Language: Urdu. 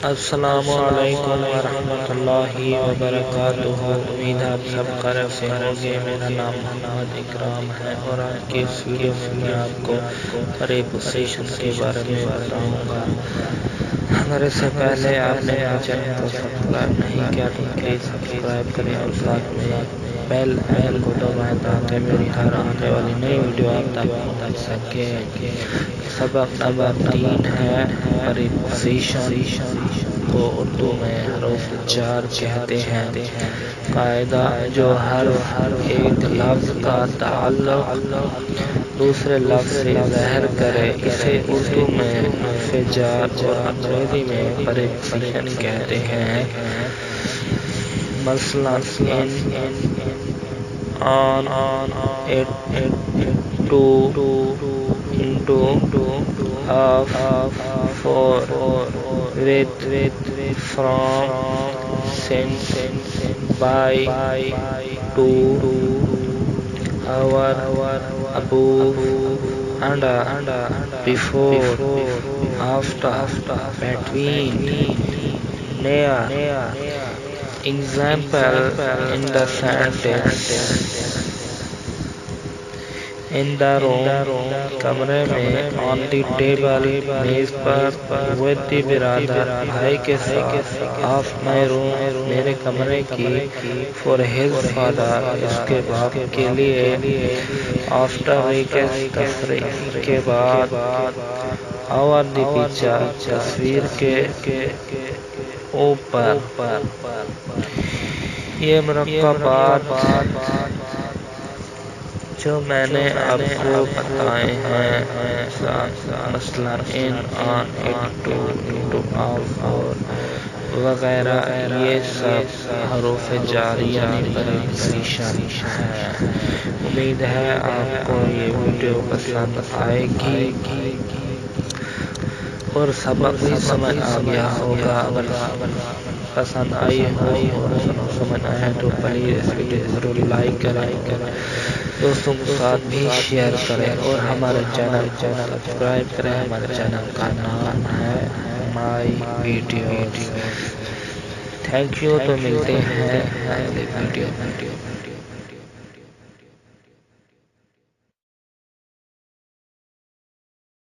السلام علیکم ورحمۃ اللہ وبرکاتہ۔ امید آپ سب خیریت سے ہوں گے۔ میرا نام محمد اکرام ہے اور آج کی اس ویڈیو میں آپ کو پریپوزیشن کے بارے میں بتاؤں گا۔ اگر اس سے پہلے آپ نے میرے چینل کو سبسکرائب نہیں کیا تو پلیز سبسکرائب کریں اور ساتھ میں بیل آئیکن کو دبائیں تاکہ میری ہر آنے والی نئی ویڈیو آپ تک پہنچ سکے۔ سبق نمبر 3 ہے پریپوزیشن کو اردو میں حروف جار کہتے ہیں۔ قاعدہ: جو حرف ایک لفظ کا تعلق دوسرے لفظ سے ظاہر کرے اسے اردو میں حرف جار اور انگریزی میں پریپوزیشن کہتے ہیں۔ مثلاً in, on, it, to, into, of, for, with, from, since, by, to, our, above, under, before, after, between, near. Example in the sentence: in the room کمرے میں، on the table میز پر، with the brother بھائی کے ساتھ، of my room میرے کمرے کی، for his father اس کے باپ کے لیے، after تفریح کے بعد، over the picture تصویر کے اوپر۔ یہ مرکبات جو میں نے آپ کو بتائے ہیں مثلاً in, on, it, to, into, of اور وغیرہ، یہ سب حروف جار یعنی پریپوزیشن ہیں۔ امید ہے آپ کو یہ ویڈیو پسند آئے گی اور سبق بھی سمجھ آ گیا ہوگا۔ اگر پسند آئی ہو اور سمجھ آیا تو پلیز اس ویڈیو ضرور لائک کریں، دوستوں کے ساتھ بھی شیئر کریں اور ہمارے چینل کو سبسکرائب کریں۔ ہمارے چینل کا نام ہے مائی ویڈیوز۔ تھینک یو، تو ملتے ہیں اگلی ویڈیو میں۔